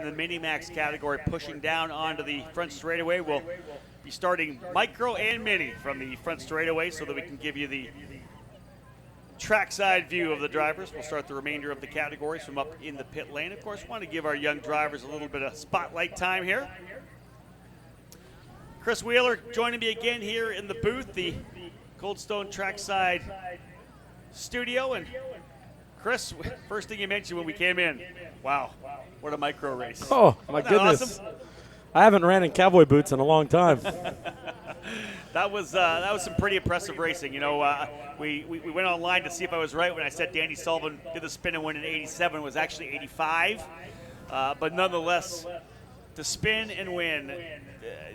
the Mini-Max category, pushing down onto the front straightaway. We'll be starting micro and mini from the front straightaway so that we can give you the trackside view of the drivers. We'll start the remainder of the categories from up in the pit lane. Of course, want to give our young drivers a little bit of spotlight time here. Chris Wheeler joining me again here in the booth, the Coldstone Trackside studio. And Chris, first thing you mentioned when we came in, wow, what a micro race. Oh, my goodness. Awesome? I haven't ran in cowboy boots in a long time. That was some pretty impressive racing. You know, we went online to see if I was right when I said Danny Sullivan did the spin and win in 87. It was actually 85. But nonetheless, to spin and win,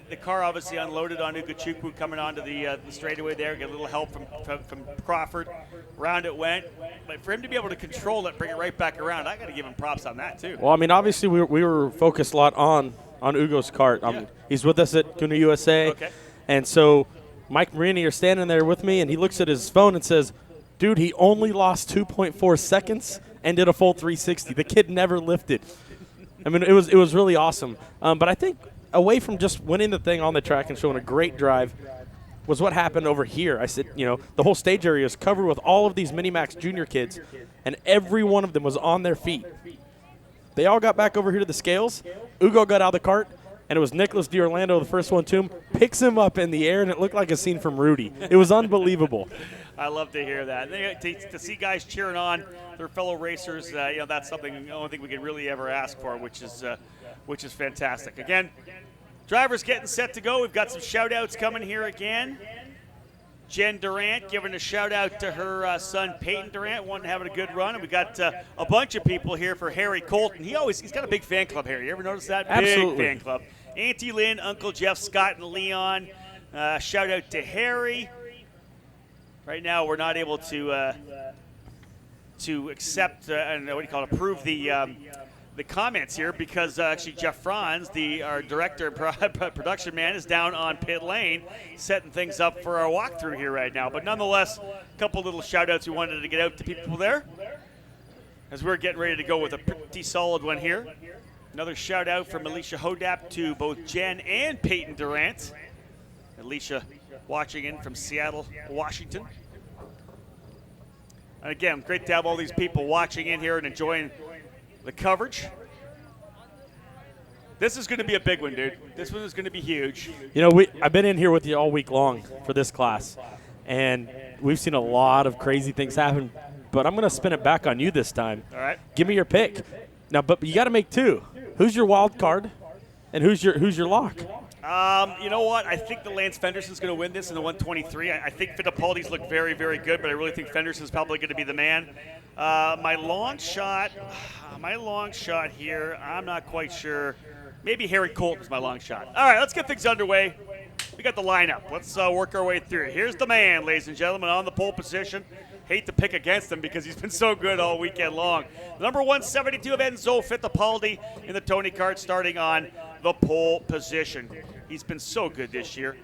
the car obviously unloaded on Ugachukwu coming onto the straightaway there, get a little help from Crawford. Round it went. But for him to be able to control it, bring it right back around, I got to give him props on that too. Well, I mean, obviously we were focused a lot on Ugo's kart. Yeah. He's with us at Kuna USA. Okay. And so Mike Marini are standing there with me, and he looks at his phone and says, dude, he only lost 2.4 seconds and did a full 360. The kid never lifted. I mean, it was really awesome. But I think away from just winning the thing on the track and showing a great drive was what happened over here. I said, you know, the whole stage area is covered with all of these Mini-Max junior kids, and every one of them was on their feet. They all got back over here to the scales. Ugo got out of the cart, and it was Nicholas D'Orlando, the first one to him, picks him up in the air, and it looked like a scene from Rudy. It was unbelievable. I love to hear that. To see guys cheering on their fellow racers, you know, that's something, the only thing we can really ever ask for, which is fantastic. Again, drivers getting set to go. We've got some shout-outs coming here again. Jen Durant giving a shout-out to her son Peyton Durant, one having a good run. And we got a bunch of people here for Harry Colton. He's got a big fan club, Harry. You ever notice that? Absolutely. Big fan club. Auntie Lynn, Uncle Jeff, Scott, and Leon. Shout-out to Harry. Right now, we're not able to accept and approve the comments here because actually Jeff Franz, our director and production man, is down on pit lane setting things up for our walkthrough here right now. But nonetheless, a couple little shout-outs we wanted to get out to people there as we're getting ready to go with a pretty solid one here. Another shout-out from Alicia Hodap to both Jen and Peyton Durant. Alicia watching in from Seattle, Washington. And again, great to have all these people watching in here and enjoying the coverage. This is going to be a big one, dude. This one is going to be huge. You know, I've been in here with you all week long for this class, and we've seen a lot of crazy things happen, but I'm going to spin it back on you this time. All right. Give me your pick. Now, but you got to make two. Who's your wild card, and who's your lock? You know what? I think the Lance Fenderson's going to win this in the 123. I think Fittipaldi's look very, very good, but I really think Fenderson's probably going to be the man. My long shot here, I'm not quite sure. Maybe Harry Colton's my long shot. All right, let's get things underway. We got the lineup. Let's work our way through it. Here's the man, ladies and gentlemen, on the pole position. Hate to pick against him because he's been so good all weekend long. Number 172 of Enzo Fittipaldi in the Tony Kart, starting on the pole position. He's been so good this year.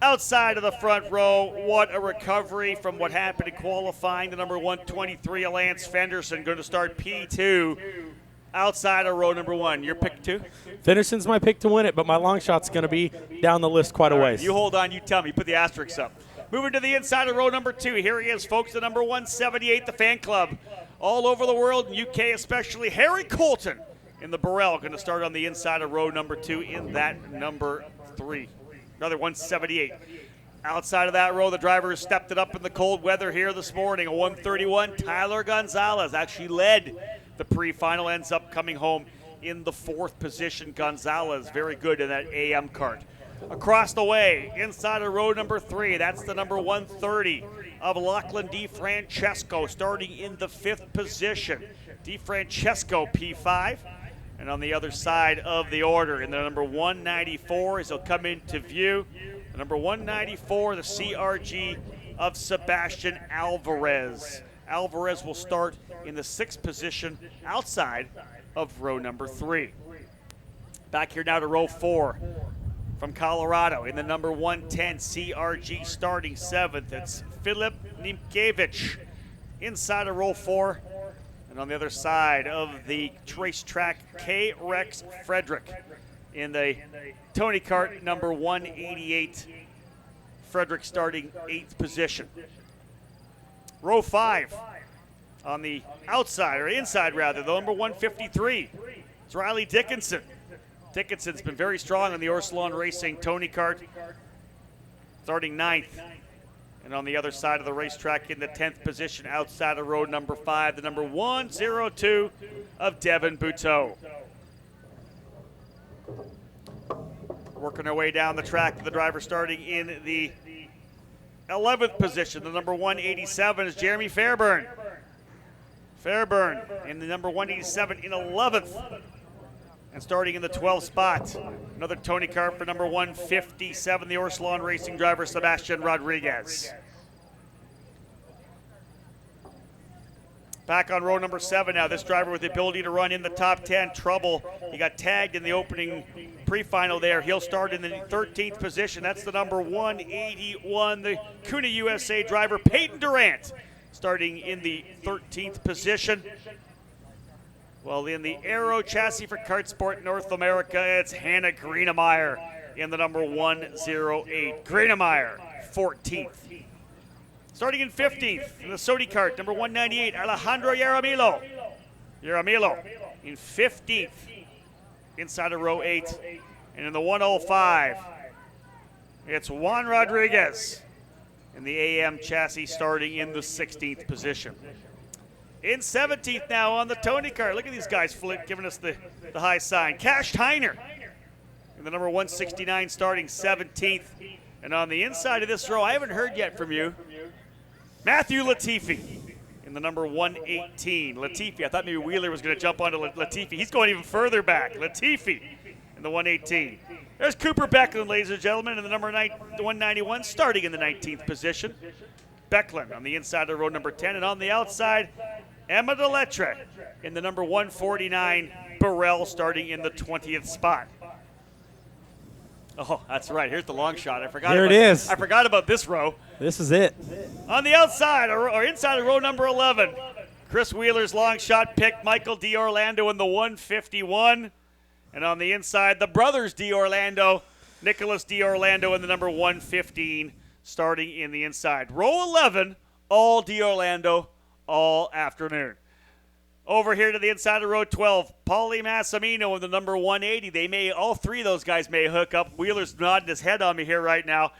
Outside of the front row, what a recovery from what happened in qualifying. The number 123, Lance Fenderson, going to start P2 outside of row number one. Your pick two? Fenderson's my pick to win it, but my long shot's going to be down the list quite a ways. You hold on, you tell me. Put the asterisks up. Moving to the inside of row number two. Here he is, folks, the number 178, the fan club. All over the world, in UK especially, Harry Colton in the Burrell, going to start on the inside of row number two in that number 3. Another 178. Outside of that row, the driver stepped it up in the cold weather here this morning. A 131, Tyler Gonzalez actually led the pre-final, ends up coming home in the 4th position. Gonzalez, very good in that AM kart. Across the way, inside of row number 3, that's the number 130 of Lachlan DiFrancesco, starting in the 5th position. DiFrancesco, P5. And on the other side of the order, in the number 194, as he'll come into view, the number 194, the CRG of Sebastian Alvarez. Alvarez will start in the 6th position outside of row number 3. Back here now to row 4. From Colorado in the number 110 CRG, starting 7th. It's Filip Nimkiewicz inside of row 4. And on the other side of the racetrack, K-Rex Frederick in the Tony Kart number 188. Frederick starting 8th position. Row 5 on the outside, or inside rather, the number 153. It's Riley Dickinson. Dickinson's been very strong on the Orsalon Racing Tony Kart, starting 9th. And on the other side of the racetrack in the 10th position outside of row number 5, the number 102 of Devin Buteau. Working our way down the track, the driver starting in the 11th position, the number 187 is Jeremy Fairburn. Fairburn in the number 187 in 11th. And starting in the 12th spot, another Tony Kart for number 157, the Orsalon Racing driver, Sebastian Rodriguez. Back on row number 7 now. This driver with the ability to run in the top 10, Trouble. He got tagged in the opening pre-final there. He'll start in the 13th position. That's the number 181, the Kuna USA driver, Peyton Durant, starting in the 13th position. Well, in the Aero Chassis for Kart Sport North America, it's Hannah Greenemeyer in the number 108. Greenemeyer, 14th. Starting in 15th, in the Sodi Kart, number 198, Alejandro Yaramillo. Yaramillo in 15th, inside of row 8. And in the 105, it's Juan Rodriguez in the AM chassis, starting in the 16th position. In 17th now on the Tony Kart. Look at these guys giving us the high sign. Cash Tyner in the number 169, starting 17th. And on the inside of this row, I haven't heard yet from you, Matthew Latifi in the number 118. Latifi, I thought maybe Wheeler was going to jump onto Latifi. He's going even further back. Latifi in the 118. There's Cooper Becklin, ladies and gentlemen, in the number 191, starting in the 19th position. Becklin on the inside of row number 10, and on the outside, Emma Delettre in the number 149, Burrell starting in the 20th spot. Oh, that's right. Here's the long shot. I forgot about this row. This is it. On the outside, or inside of row number 11, Chris Wheeler's long shot pick, Michael D'Orlando in the 151. And on the inside, the brothers D'Orlando, Nicholas D'Orlando in the number 115, starting in the inside. Row 11, all D'Orlando, all afternoon. Over here to the inside of row 12, Paulie Massimino in the number 180. All three of those guys may hook up. Wheeler's nodding his head on me here right now.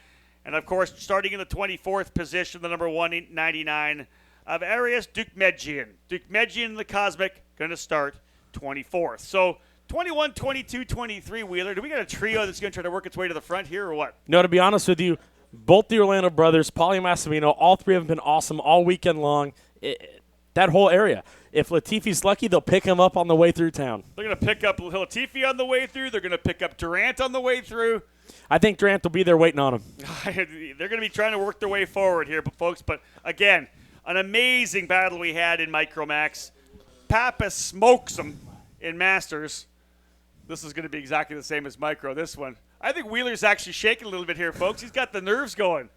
And, of course, starting in the 24th position, the number 199 of Arias Dukmedjian. Dukmedjian in the Cosmic going to start 24th. So 21, 22, 23, Wheeler. Do we got a trio that's going to try to work its way to the front here or what? No, to be honest with you, both the Orlando brothers, Paulie Massimino, all three have been awesome all weekend long. That whole area. If Latifi's lucky, they'll pick him up on the way through town. They're going to pick up Latifi on the way through. They're going to pick up Durant on the way through. I think Durant will be there waiting on him. They're going to be trying to work their way forward here, folks. But, again, an amazing battle we had in Micromax. Pappas smokes them in Masters. This is going to be exactly the same as Micro, this one. I think Wheeler's actually shaking a little bit here, folks. He's got the nerves going.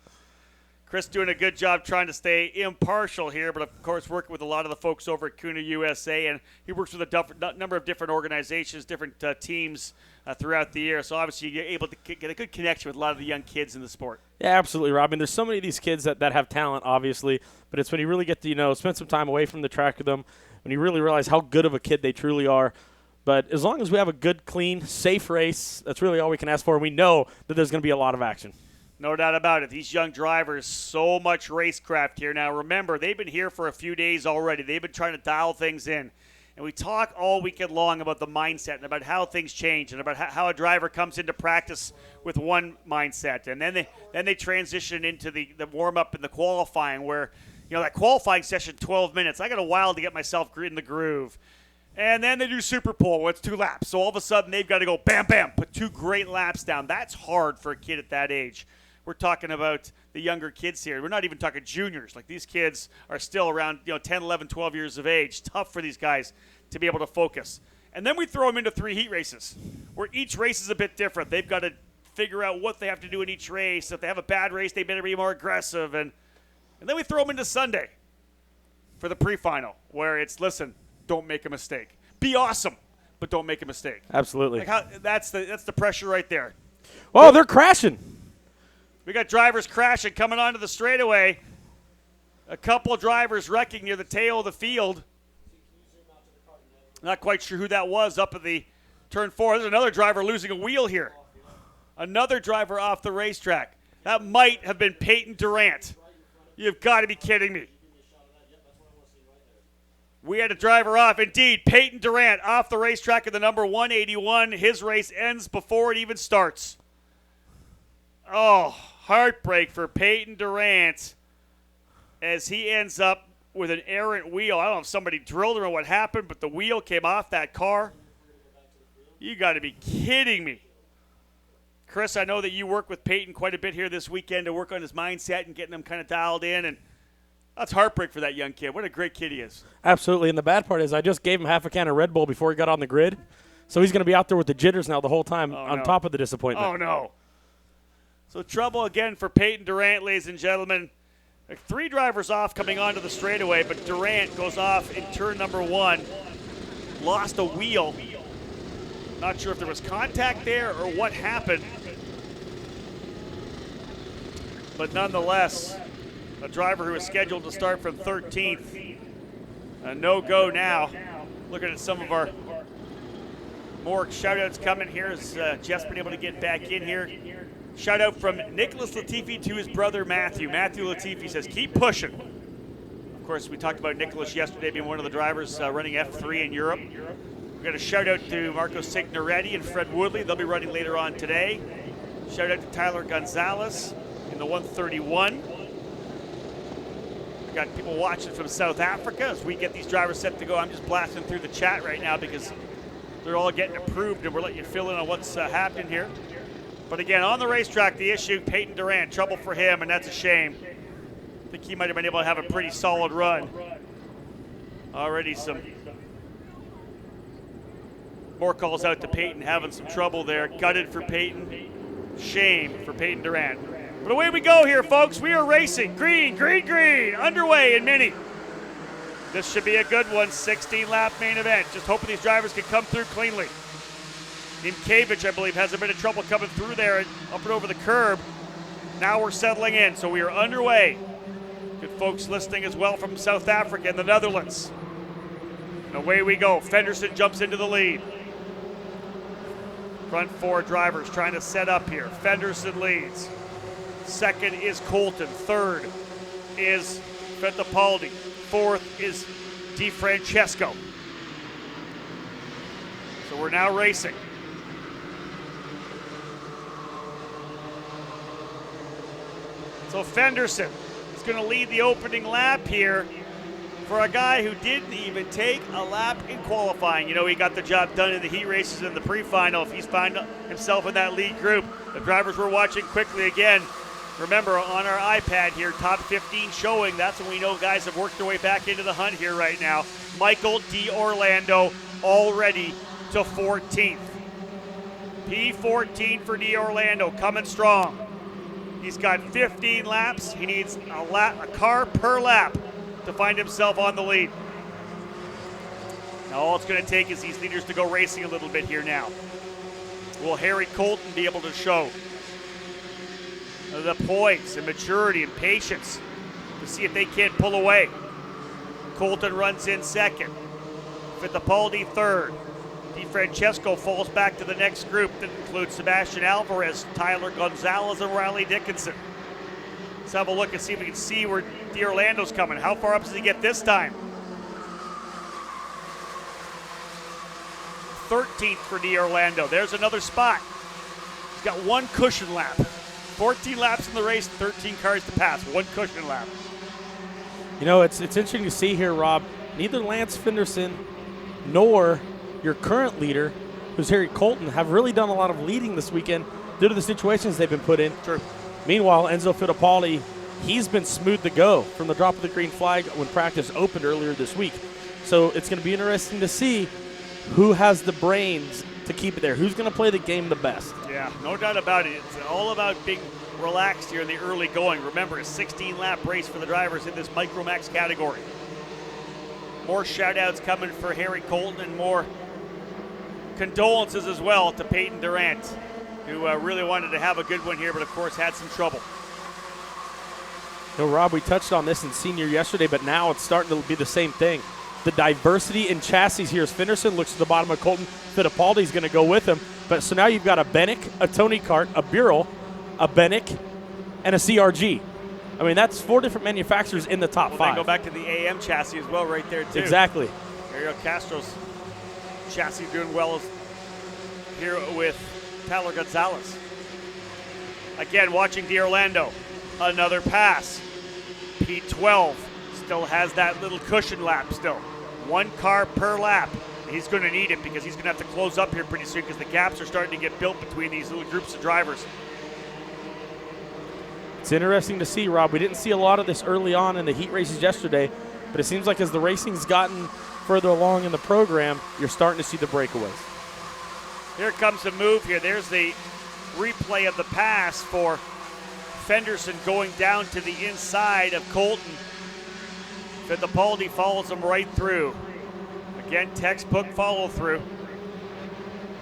Chris doing a good job trying to stay impartial here, but of course working with a lot of the folks over at Kuna USA, and he works with a number of different organizations, different teams throughout the year. So obviously you're able to get a good connection with a lot of the young kids in the sport. Yeah, absolutely, Robin. There's so many of these kids that have talent, obviously, but it's when you really get to spend some time away from the track with them, when you really realize how good of a kid they truly are. But as long as we have a good, clean, safe race, that's really all we can ask for. And we know that there's going to be a lot of action. No doubt about it. These young drivers, so much racecraft here. Now, remember, they've been here for a few days already. They've been trying to dial things in. And we talk all weekend long about the mindset and about how things change and about how a driver comes into practice with one mindset. And then they transition into the warm-up and the qualifying where, that qualifying session, 12 minutes. I got a while to get myself in the groove. And then they do Super Pole where it's 2 laps. So all of a sudden they've got to go bam, bam, put 2 great laps down. That's hard for a kid at that age. We're talking about the younger kids here. We're not even talking juniors. Like, these kids are still around 10, 11, 12 years of age. Tough for these guys to be able to focus. And then we throw them into 3 heat races where each race is a bit different. They've got to figure out what they have to do in each race. If they have a bad race, they better be more aggressive. And then we throw them into Sunday for the pre-final where it's, listen, don't make a mistake. Be awesome, but don't make a mistake. Absolutely. That's the pressure right there. Oh, they're crashing. We got drivers crashing coming onto the straightaway. A couple drivers wrecking near the tail of the field. Not quite sure who that was up at the turn 4. There's another driver losing a wheel here. Another driver off the racetrack. That might have been Peyton Durant. You've got to be kidding me. We had a driver off. Indeed, Peyton Durant off the racetrack in the number 181. His race ends before it even starts. Oh, heartbreak for Peyton Durant as he ends up with an errant wheel. I don't know if somebody drilled him or what happened, but the wheel came off that car. You got to be kidding me. Chris, I know that you work with Peyton quite a bit here this weekend to work on his mindset and getting him kind of dialed in, and that's heartbreak for that young kid. What a great kid he is. Absolutely, and the bad part is I just gave him half a can of Red Bull before he got on the grid, so he's going to be out there with the jitters now the whole time on top of the disappointment. Oh, no. So trouble again for Peyton Durant, ladies and gentlemen. 3 drivers off coming onto the straightaway, but Durant goes off in turn number 1. Lost a wheel. Not sure if there was contact there or what happened. But nonetheless, a driver who is scheduled to start from 13th. A no-go now. Looking at some of our more shout-outs coming here as Jeff's been able to get back in here. Shout out from Nicholas Latifi to his brother Matthew. Matthew Latifi says, keep pushing. Of course, we talked about Nicholas yesterday being one of the drivers running F3 in Europe. We've got a shout out to Marco Signoretti and Fred Woodley. They'll be running later on today. Shout out to Tyler Gonzalez in the 131. We've got people watching from South Africa as we get these drivers set to go. I'm just blasting through the chat right now because they're all getting approved, and we're letting you fill in on what's happening here. But again, on the racetrack, the issue, Peyton Durant, trouble for him, and that's a shame. I think he might have been able to have a pretty solid run. Already some more calls out to Peyton, having some trouble there. Gutted for Peyton. Shame for Peyton Durant. But away we go here, folks. We are racing. Green, green, green. Underway in Mini. This should be a good one. 16-lap main event. Just hoping these drivers can come through cleanly. Nimkevich, I believe, has a bit of trouble coming through there and up and over the curb. Now we're settling in, so we are underway. Good folks listening as well from South Africa and the Netherlands. And away we go. Fenderson jumps into the lead. Front 4 drivers trying to set up here. Fenderson leads. Second is Colton. Third is Fittipaldi. Fourth is DiFrancesco. So we're now racing. So Fenderson is going to lead the opening lap here for a guy who didn't even take a lap in qualifying. You know, he got the job done in the heat races in the pre-final. If he's found himself in that lead group, the drivers we're watching quickly again. Remember, on our iPad here, top 15 showing. That's when we know guys have worked their way back into the hunt here right now. Michael D'Orlando already to 14th. P14 for D'Orlando, coming strong. He's got 15 laps. He needs a car per lap to find himself on the lead. Now all it's going to take is these leaders to go racing a little bit here now. Will Harry Colton be able to show the poise and maturity and patience to see if they can't pull away? Colton runs in second. Fittipaldi third. DiFrancesco falls back to the next group that includes Sebastian Alvarez, Tyler Gonzalez, and Riley Dickinson. Let's have a look and see if we can see where D'Orlando's coming. How far up does he get this time? 13th for D'Orlando. There's another spot. He's got one cushion lap. 14 laps in the race, 13 cars to pass. One cushion lap. You know, it's interesting to see here, Rob. Neither Lance Fenderson nor your current leader, who's Harry Colton, have really done a lot of leading this weekend due to the situations they've been put in. True. Meanwhile, Enzo Fittipaldi, he's been smooth to go from the drop of the green flag when practice opened earlier this week. So it's going to be interesting to see who has the brains to keep it there. Who's going to play the game the best? Yeah, no doubt about it. It's all about being relaxed here in the early going. Remember, a 16-lap race for the drivers in this Micromax category. More shout-outs coming for Harry Colton and more condolences as well to Peyton Durant, who really wanted to have a good one here, but of course had some trouble. You know, Rob, we touched on this in senior yesterday, but now it's starting to be the same thing. The diversity in chassis here as Fenderson looks to the bottom of Colton. Fittipaldi's going to go with him. But so now you've got a Bennick, a Tony Kart, a Burrell, a Bennick, and a CRG. I mean, that's 4 different manufacturers in the top 5. They go back to the AM chassis as well right there, too. Exactly. Ariel Castro's chassis doing well here with Tyler Gonzalez. Again, watching D'Orlando. Another pass. P12 still has that little cushion lap still. 1 car per lap. He's going to need it because he's going to have to close up here pretty soon because the gaps are starting to get built between these little groups of drivers. It's interesting to see, Rob. We didn't see a lot of this early on in the heat races yesterday, but it seems like as the racing's gotten further along in the program, you're starting to see the breakaways. Here comes the move here. There's the replay of the pass for Fenderson going down to the inside of Colton. Fittipaldi follows him right through. Again, textbook follow through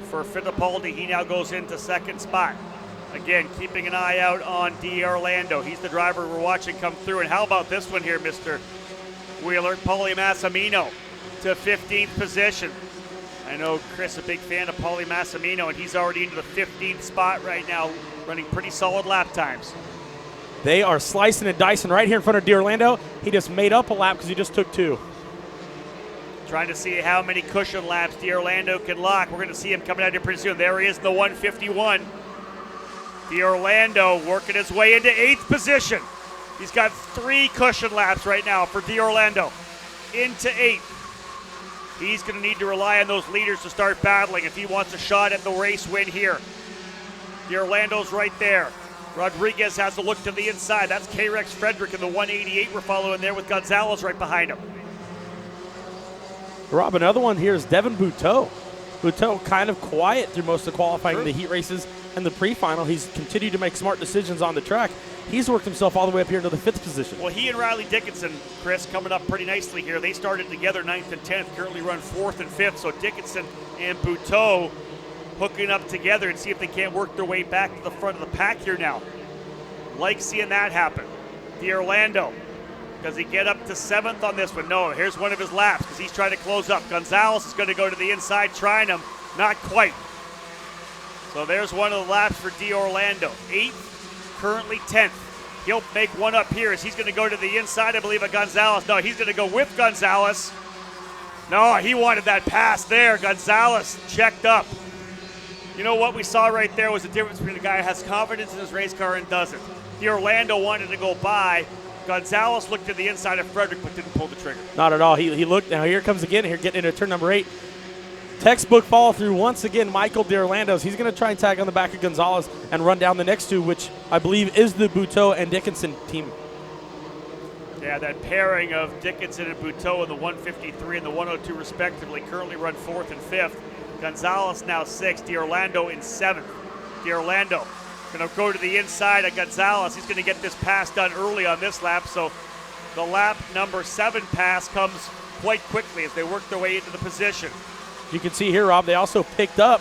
for Fittipaldi. He now goes into second spot. Again, keeping an eye out on D'Orlando. He's the driver we're watching come through. And how about this one here, Mr. Wheeler? Paulie Massimino to 15th position. I know Chris, a big fan of Paulie Massimino, and he's already into the 15th spot right now, running pretty solid lap times. They are slicing and dicing right here in front of D'Orlando. He just made up a lap because he just took 2. Trying to see how many cushion laps D'Orlando can lock. We're going to see him coming out here pretty soon. There he is in the 151. D'Orlando working his way into 8th position. He's got 3 cushion laps right now for D'Orlando. Into 8th. He's going to need to rely on those leaders to start battling if he wants a shot at the race win here. D'Orlando's right there. Rodriguez has to look to the inside. That's K-Rex Frederick in the 188 we're following there with Gonzalez right behind him. Rob, another one here is Devin Buteau. Buteau kind of quiet through most of the qualifying in the heat races and the pre-final. He's continued to make smart decisions on the track. He's worked himself all the way up here into the 5th position. Well, he and Riley Dickinson, Chris, coming up pretty nicely here. They started together 9th and 10th, currently run 4th and 5th. So Dickinson and Buteau hooking up together and see if they can't work their way back to the front of the pack here now. Like seeing that happen. D'Orlando, does he get up to 7th on this one? No, here's one of his laps because he's trying to close up. Gonzalez is going to go to the inside, trying him. Not quite. So there's one of the laps for D'Orlando. 8th, currently 10th. He'll make one up here as he's going to go to the inside, I believe, of Gonzalez. No, he's going to go with Gonzalez. No, he wanted that pass there. Gonzalez checked up. You know what we saw right there was the difference between a guy who has confidence in his race car and doesn't. D'Orlando wanted to go by. Gonzalez looked to the inside of Frederick but didn't pull the trigger. Not at all. He looked. Now here comes again. Here getting into turn number 8. Textbook follow through once again. Michael D'Orlando's. He's going to try and tag on the back of Gonzalez and run down the next 2, which I believe is the Buteau and Dickinson team. Yeah, that pairing of Dickinson and Buteau in the 153 and the 102 respectively currently run 4th and 5th. Gonzalez now 6th. D'Orlando in 7th. D'Orlando going to go to the inside of Gonzalez. He's going to get this pass done early on this lap. So the lap number 7 pass comes quite quickly as they work their way into the position. You can see here, Rob, they also picked up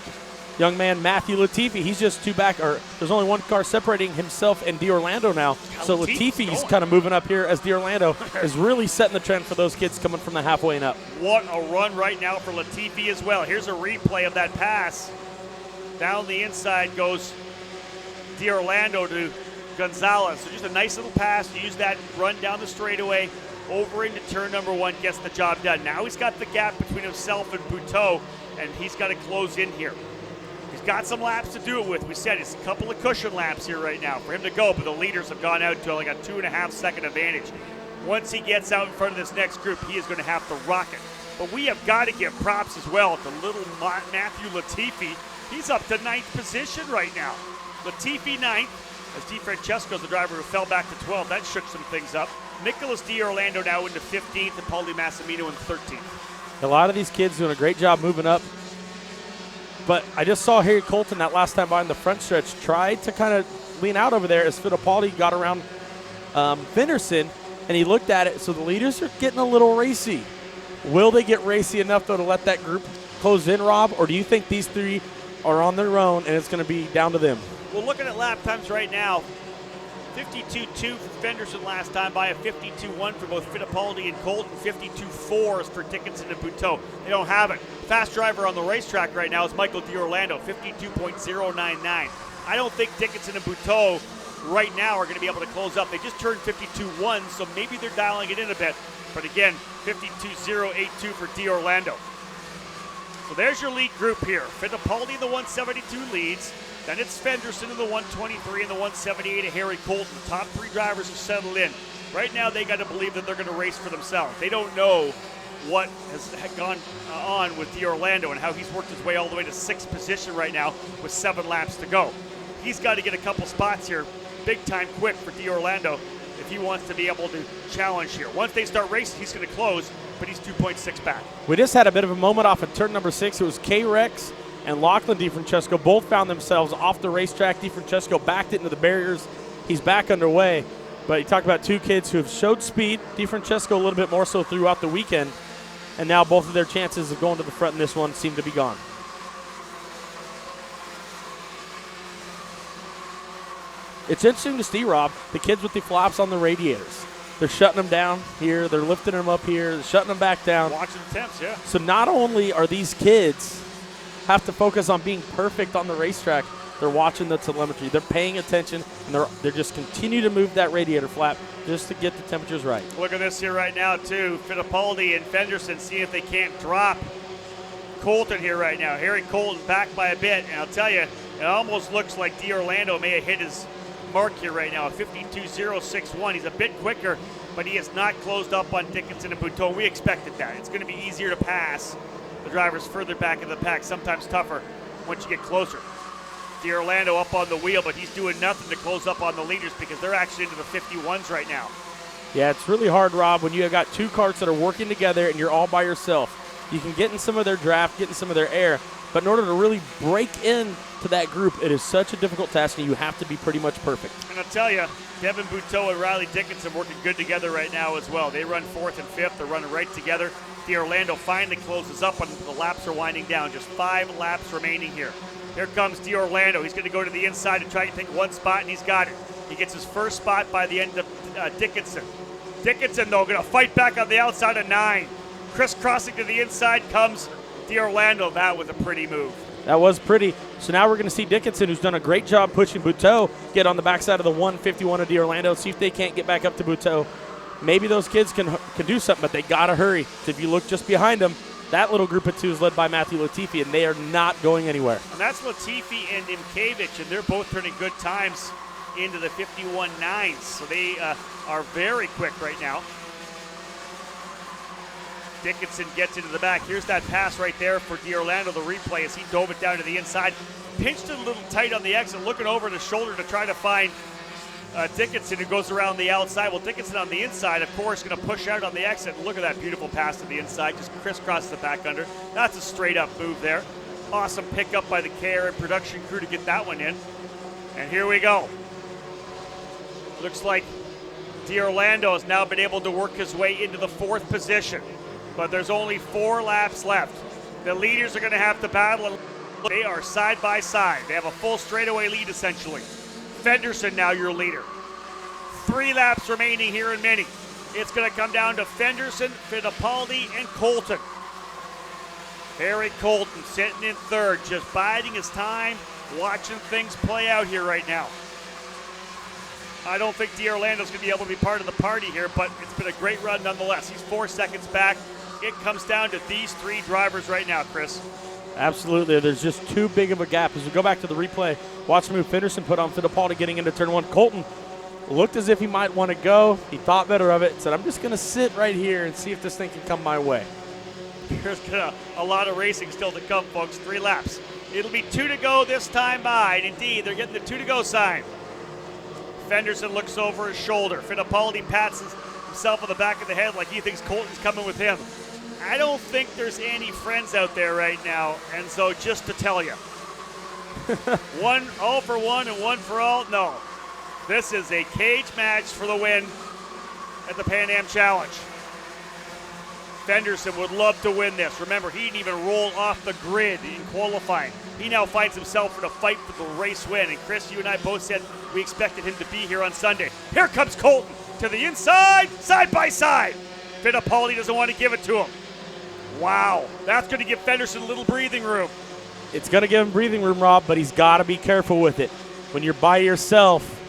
young man Matthew Latifi. He's just 2 back, or there's only 1 car separating himself and D'Orlando now. So Latifi's kind of moving up here as D'Orlando is really setting the trend for those kids coming from the halfway and up. What a run right now for Latifi as well. Here's a replay of that pass. Down the inside goes D'Orlando to Gonzalez. So just a nice little pass. Use that run down the straightaway over into turn number 1, gets the job done. Now he's got the gap between himself and Buteau, and he's got to close in here. He's got some laps to do it with. We said it's a couple of cushion laps here right now for him to go, but the leaders have gone out to like a 2.5-second advantage. Once he gets out in front of this next group, he is going to have to rock it. But we have got to give props as well to little Matthew Latifi. He's up to 9th position right now. Latifi 9th, as DiFrancesco's the driver who fell back to 12th. That shook some things up. Nicholas D'Orlando now into 15th, and Paulie Massimino in 13th. A lot of these kids doing a great job moving up. But I just saw Harry Colton that last time by in the front stretch tried to kind of lean out over there as Fittipaldi got around Fenderson, and he looked at it. So the leaders are getting a little racy. Will they get racy enough, though, to let that group close in, Rob? Or do you think these three are on their own and it's going to be down to them? Well, looking at lap times right now, 52.2 for Fenderson last time by a 52.1 for both Fittipaldi and Colton, 52.4 for Dickinson and Buteau. They don't have it. Fast driver on the racetrack right now is Michael D'Orlando, 52.099. I don't think Dickinson and Buteau right now are going to be able to close up. They just turned 52.1, so maybe they're dialing it in a bit. But again, 52.082 for D'Orlando. So there's your lead group here. Fittipaldi in the 172 leads. Then it's Fenderson in the 123 and the 178 of Harry Colton. The top three drivers have settled in. Right now, they got to believe that they're going to race for themselves. They don't know what has gone on with D'Orlando and how he's worked his way all the way to sixth position right now with 7 laps to go. He's got to get a couple spots here, big time quick for D'Orlando if he wants to be able to challenge here. Once they start racing, he's going to close, but he's 2.6 back. We just had a bit of a moment off at turn number 6. It was K-Rex and Lachlan DiFrancesco both found themselves off the racetrack. DiFrancesco backed it into the barriers. He's back underway. But you talk about two kids who have showed speed. DiFrancesco a little bit more so throughout the weekend. And now both of their chances of going to the front in this one seem to be gone. It's interesting to see, Rob, the kids with the flaps on the radiators. They're shutting them down here. They're lifting them up here. They're shutting them back down. Watching the temps, yeah. So not only are these kids have to focus on being perfect on the racetrack, they're watching the telemetry. They're paying attention, and they're just continue to move that radiator flap just to get the temperatures right. Look at this here right now, too. Fittipaldi and Fenderson see if they can't drop Colton here right now. Harry Colton back by a bit, and I'll tell you, it almost looks like D'Orlando may have hit his mark here right now, 52.061. He's a bit quicker, but he has not closed up on Dickinson and Buteau. We expected that. It's going to be easier to pass the drivers further back in the pack, sometimes tougher once you get closer. D'Orlando up on the wheel, but he's doing nothing to close up on the leaders because they're actually into the 51s right now. Yeah, it's really hard, Rob, when you have got two karts that are working together and you're all by yourself. You can get in some of their draft, get in some of their air, but in order to really break into that group, it is such a difficult task, and you have to be pretty much perfect. And I'll tell you, Devin Buteau and Riley Dickinson working good together right now as well. They run 4th and 5th. They're running right together. D'Orlando finally closes up when the laps are winding down. Just 5 laps remaining here. Here comes D'Orlando. He's going to go to the inside and try to take one spot, and he's got it. He gets his first spot by the end of Dickinson. Dickinson, though, going to fight back on the outside of 9. Crisscrossing to the inside comes D'Orlando. That was a pretty move. That was pretty. So now we're going to see Dickinson, who's done a great job pushing Buteau, get on the backside of the 151 of D'Orlando, see if they can't get back up to Buteau. Maybe those kids can do something, but they got to hurry. So if you look just behind them, that little group of 2 is led by Matthew Latifi, and they are not going anywhere. And that's Latifi and Imkevich, and they're both turning good times into the 51.9s. So they are very quick right now. Dickinson gets into the back. Here's that pass right there for D'Orlando, the replay, as he dove it down to the inside. Pinched it a little tight on the exit, looking over the shoulder to try to find Dickinson, who goes around the outside. Well, Dickinson on the inside, of course, going to push out on the exit. Look at that beautiful pass to the inside, just crisscrosses the back under. That's a straight-up move there. Awesome pickup by the KR and production crew to get that one in. And here we go. Looks like D'Orlando has now been able to work his way into the 4th position. But there's only 4 laps left. The leaders are going to have to battle. They are side by side. They have a full straightaway lead, essentially. Fenderson now your leader. 3 laps remaining here in Mini. It's going to come down to Fenderson, Fittipaldi, and Colton. Harry Colton sitting in 3rd, just biding his time, watching things play out here right now. I don't think D'Orlando's going to be able to be part of the party here, but it's been a great run nonetheless. He's 4 seconds back. It comes down to these 3 drivers right now, Chris. Absolutely. There's just too big of a gap. As we go back to the replay, watch the move Fenderson put on Fittipaldi getting into turn 1. Colton looked as if he might want to go. He thought better of it. Said, I'm just going to sit right here and see if this thing can come my way. There's a lot of racing still to come, folks. 3 laps. It'll be 2 to go this time by. And indeed, they're getting the 2 to go sign. Fenderson looks over his shoulder. Fittipaldi pats himself on the back of the head like he thinks Colton's coming with him. I don't think there's any friends out there right now, and so just to tell you, 1 all for 1 and 1 for all, no. This is a cage match for the win at the Pan Am Challenge. Fenderson would love to win this. Remember, he didn't even roll off the grid in qualifying. He now finds himself in a fight for the race win. And Chris, you and I both said we expected him to be here on Sunday. Here comes Colton to the inside, side by side. Fittipaldi doesn't want to give it to him. Wow, that's going to give Fenderson a little breathing room. It's going to give him breathing room, Rob, but he's got to be careful with it. When you're by yourself,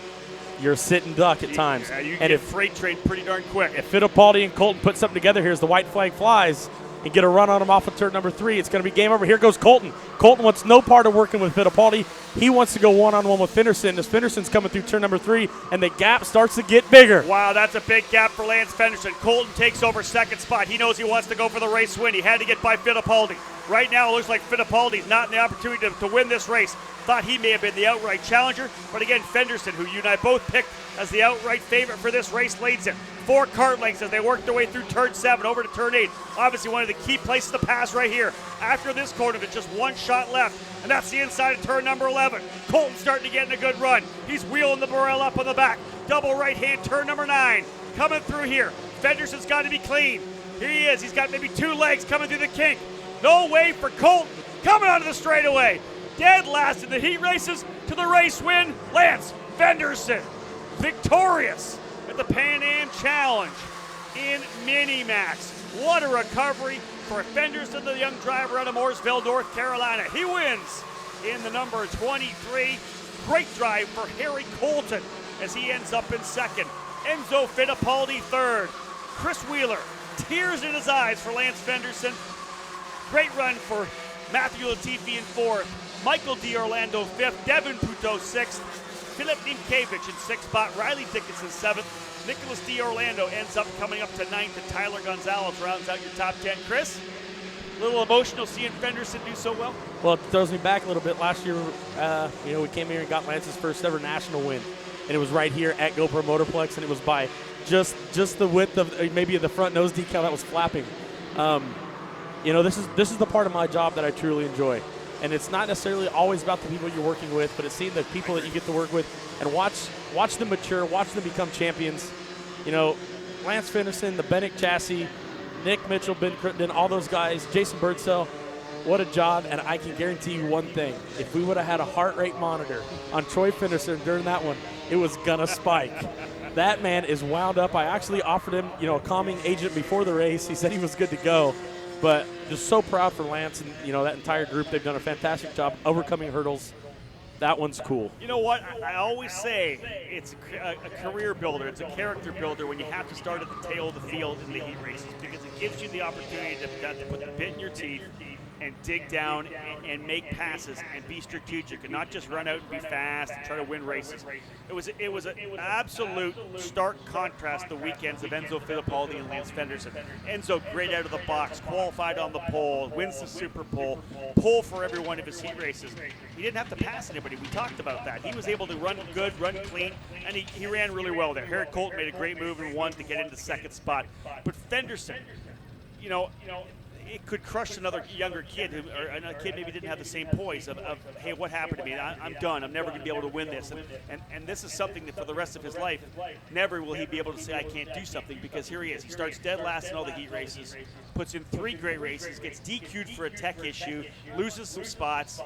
you're a sitting duck at times. Yeah, you and get freight train pretty darn quick. If Fittipaldi and Colton put something together here as the white flag flies and get a run on him off of turn number 3, it's going to be game over. Here goes Colton. Colton wants no part of working with Fittipaldi. He wants to go one-on-one with Fenderson as Fenderson's coming through turn number 3, and the gap starts to get bigger. Wow, that's a big gap for Lance Fenderson. Colton takes over second spot. He knows he wants to go for the race win. He had to get by Fittipaldi. Right now, it looks like Fittipaldi's not in the opportunity to win this race. Thought he may have been the outright challenger, but again, Fenderson, who you and I both picked as the outright favorite for this race, leads it. 4 kart lengths as they work their way through turn 7 over to turn 8. Obviously, one of the key places to pass right here. After this corner, there's just one shot left, and that's the inside of turn number 11. Colton's starting to get in a good run. He's wheeling the barrel up on the back. Double right hand, turn number 9. Coming through here. Fenderson's got to be clean. Here he is. He's got maybe 2 legs coming through the kink. No way for Colton. Coming onto the straightaway. Dead last in the heat races to the race win. Lance Fenderson, victorious at the Pan Am Challenge in Mini-Max. What a recovery for Fenderson, the young driver out of Mooresville, North Carolina. He wins in the number 23. Great drive for Harry Colton as he ends up in second. Enzo Fittipaldi third. Chris Wheeler, tears in his eyes for Lance Fenderson. Great run for Matthew Latifi in fourth. Michael D'Orlando fifth. Devin Puto sixth. Philip Niemkiewicz in sixth spot. Riley Dickinson seventh. Nicholas D'Orlando ends up coming up to ninth, and Tyler Gonzalez rounds out your top 10. Chris, a little emotional seeing Fenderson do so well? Well, it throws me back a little bit. Last year, we came here and got Lance's first ever national win, and it was right here at GoPro Motorplex, and it was by just the width of maybe the front nose decal that was flapping. This is the part of my job that I truly enjoy. And it's not necessarily always about the people you're working with, but it's seeing the people that you get to work with and watch them mature, watch them become champions. Lance Fenderson, the Bennett chassis, Nick Mitchell, Ben Crittenden, all those guys, Jason Birdsell, what a job. And I can guarantee you one thing. If we would have had a heart rate monitor on Troy Fenderson during that one, it was going to spike. That man is wound up. I actually offered him, a calming agent before the race. He said he was good to go. But just so proud for Lance and, that entire group. They've done a fantastic job overcoming hurdles. That one's cool. You know what? I always say it's a career builder. It's a character builder when you have to start at the tail of the field in the heat races, because it gives you the opportunity to put the bit in your teeth and dig down and make passes and be strategic and not just run out and be fast and try to win races. It was an absolute stark contrast the weekends of Enzo Fittipaldi and Lance Fenderson. Enzo, great out of the box, qualified on the pole, wins the Super Pole for every one of his heat races. He didn't have to pass anybody. We talked about that. He was able to run good, run clean, and he ran really well there. Harry Colton made a great move and won to get into second spot. But Fenderson, it could crush another younger kid, or another kid maybe didn't have the same poise of hey, what happened to me? I'm done. I'm never going to be able to win this. And this is something that for the rest of his life, never will he be able to say, I can't do something, because here he is. He starts dead last in all the heat races, puts in 3 great races, gets DQ'd for a tech issue, loses some spots,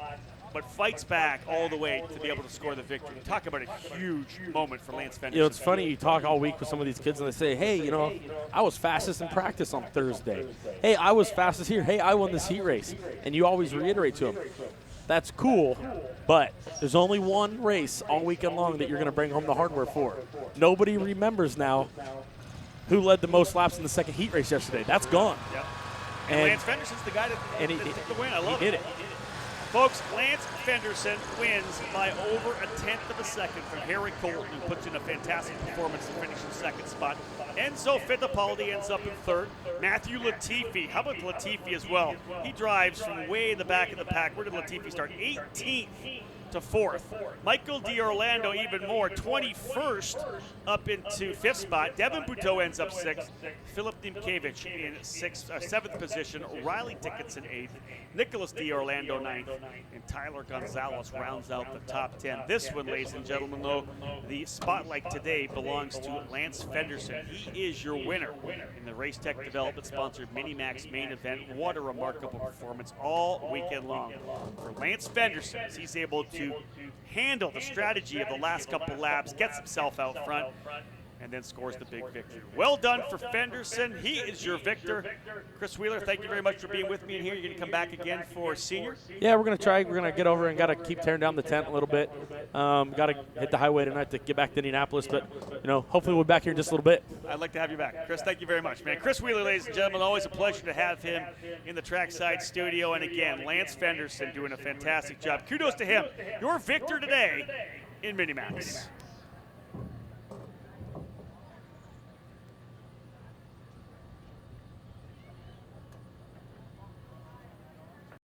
but fights back all the way to be able to score the victory. Talk about a huge moment for Lance Fenderson. It's funny, you talk all week with some of these kids and they say, hey, I was fastest in practice on Thursday. Hey, I was fastest here. Hey, I won this heat race. And you always reiterate to them, that's cool, but there's only one race all weekend long that you're going to bring home the hardware for. Nobody remembers now who led the most laps in the second heat race yesterday. That's gone. Yep. And Lance Fenderson's the guy that took the win. I love it. He did it. Folks, Lance Fenderson wins by over a tenth of a second from Harry Colton, who puts in a fantastic performance to finish in second spot. Enzo Fittipaldi ends up in third. Matthew Latifi, how about Latifi as well? He drives from way in the back of the pack. Where did Latifi start? 18th to 4th. Michael D'Orlando even more, 21st up into 5th spot. Devin Buteau ends up 6th. Philip Nimkevich in 7th position. Riley Dickinson 8th. Nicholas D'Orlando 9th. And Tyler Gonzalez rounds out the top 10. This one, ladies and gentlemen, though, the spotlight today belongs to Lance Fenderson. He is your winner in the Race Tech Development sponsored Minimax main event. What a remarkable performance all weekend long for Lance Fenderson, as he's able to handle the strategy of the last couple laps, gets himself out front, and then scores the big victory. Well done for Fenderson. He is your victor. Chris Wheeler, thank you very much for being with me in here. You're going to come back again for senior? Yeah, we're going to try. We're going to get over and got to keep tearing down the tent a little bit. Got to hit the highway tonight to get back to Indianapolis, but, hopefully we'll be back here in just a little bit. I'd like to have you back. Chris, thank you very much, man. Chris Wheeler, ladies and gentlemen, always a pleasure to have him in the trackside studio. And again, Lance Fenderson doing a fantastic job. Kudos to him. Your victor today in Minimax.